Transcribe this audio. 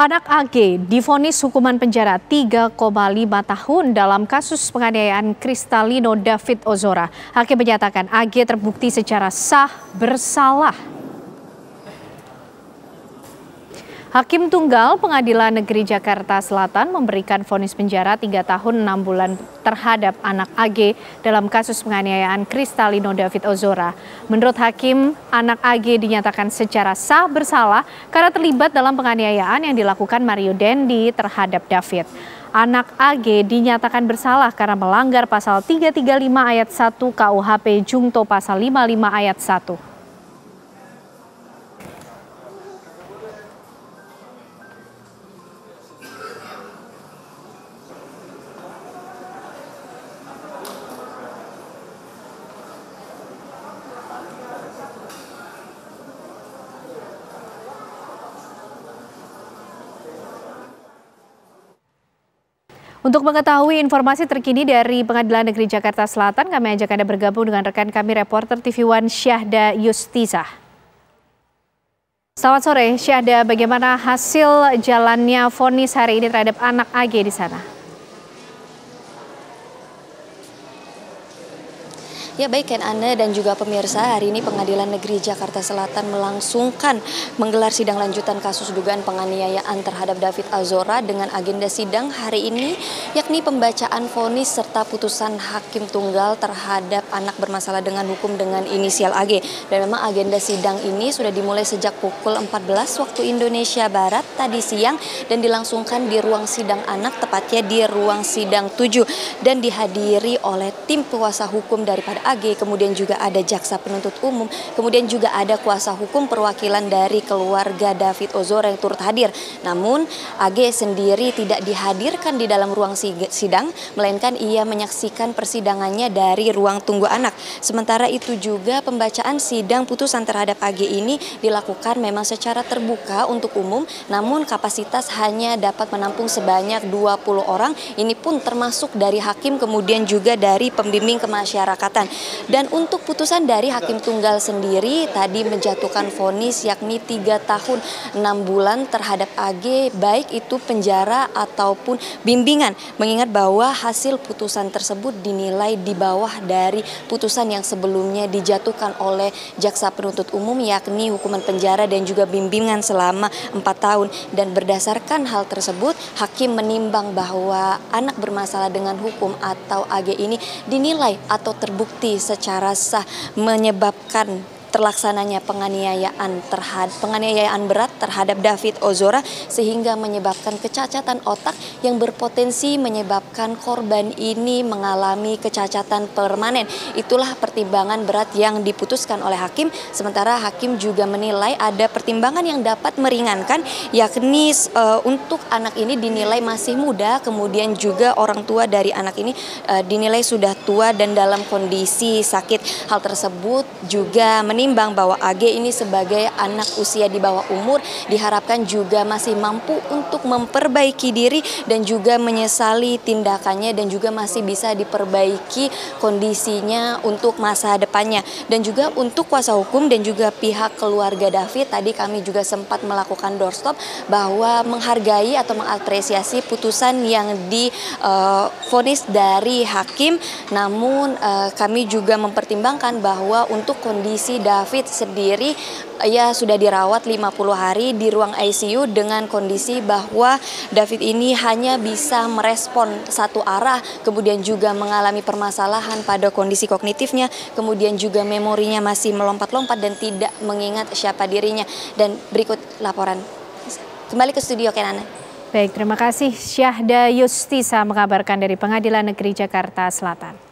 Anak AG divonis hukuman penjara 3,5 tahun dalam kasus penganiayaan Kristalino David Ozora. Hakim menyatakan AG terbukti secara sah bersalah. Hakim Tunggal Pengadilan Negeri Jakarta Selatan memberikan vonis penjara 3 tahun 6 bulan terhadap anak AG dalam kasus penganiayaan Kristalino David Ozora. Menurut Hakim, anak AG dinyatakan secara sah bersalah karena terlibat dalam penganiayaan yang dilakukan Mario Dendi terhadap David. Anak AG dinyatakan bersalah karena melanggar pasal 335 ayat 1 KUHP Jungto pasal 55 ayat 1. Untuk mengetahui informasi terkini dari Pengadilan Negeri Jakarta Selatan, kami ajak Anda bergabung dengan rekan kami reporter TV One Syahda Yustiza. Selamat sore, Syahda. Bagaimana hasil jalannya vonis hari ini terhadap anak AG di sana? Ya baik Ken Anda dan juga pemirsa, hari ini Pengadilan Negeri Jakarta Selatan melangsungkan menggelar sidang lanjutan kasus dugaan penganiayaan terhadap David Ozora dengan agenda sidang hari ini yakni pembacaan vonis serta putusan hakim tunggal terhadap anak bermasalah dengan hukum dengan inisial AG. Dan memang agenda sidang ini sudah dimulai sejak pukul 14 waktu Indonesia Barat tadi siang dan dilangsungkan di ruang sidang anak, tepatnya di ruang sidang 7, dan dihadiri oleh tim kuasa hukum daripada AG, kemudian juga ada jaksa penuntut umum, kemudian juga ada kuasa hukum perwakilan dari keluarga David Ozora yang turut hadir. Namun AG sendiri tidak dihadirkan di dalam ruang sidang, melainkan ia menyaksikan persidangannya dari ruang tunggu anak. Sementara itu juga pembacaan sidang putusan terhadap AG ini dilakukan memang secara terbuka untuk umum, namun kapasitas hanya dapat menampung sebanyak 20 orang. Ini pun termasuk dari hakim kemudian juga dari pembimbing kemasyarakatan. Dan untuk putusan dari hakim tunggal sendiri tadi menjatuhkan vonis yakni 3 tahun 6 bulan terhadap AG, baik itu penjara ataupun bimbingan. Mengingat bahwa hasil putusan tersebut dinilai di bawah dari putusan yang sebelumnya dijatuhkan oleh jaksa penuntut umum yakni hukuman penjara dan juga bimbingan selama 4 tahun. Dan berdasarkan hal tersebut, hakim menimbang bahwa anak bermasalah dengan hukum atau AG ini dinilai atau terbukti secara sah menyebabkan terlaksananya penganiayaan berat terhadap David Ozora sehingga menyebabkan kecacatan otak yang berpotensi menyebabkan korban ini mengalami kecacatan permanen. Itulah pertimbangan berat yang diputuskan oleh hakim. Sementara hakim juga menilai ada pertimbangan yang dapat meringankan, yakni untuk anak ini dinilai masih muda, kemudian juga orang tua dari anak ini dinilai sudah tua dan dalam kondisi sakit. Hal tersebut juga menimbang bahwa AG ini sebagai anak usia di bawah umur diharapkan juga masih mampu untuk memperbaiki diri dan juga menyesali tindakannya dan juga masih bisa diperbaiki kondisinya untuk masa depannya. Dan juga untuk kuasa hukum dan juga pihak keluarga David, tadi kami juga sempat melakukan doorstop bahwa menghargai atau mengapresiasi putusan yang divonis dari hakim, namun kami juga mempertimbangkan bahwa untuk kondisi David sendiri ia sudah dirawat 50 hari di ruang ICU dengan kondisi bahwa David ini hanya bisa merespon satu arah, kemudian juga mengalami permasalahan pada kondisi kognitifnya, kemudian juga memorinya masih melompat-lompat dan tidak mengingat siapa dirinya. Dan berikut laporan. Kembali ke studio Kenana. Baik, terima kasih Syahda Yustiza mengabarkan dari Pengadilan Negeri Jakarta Selatan.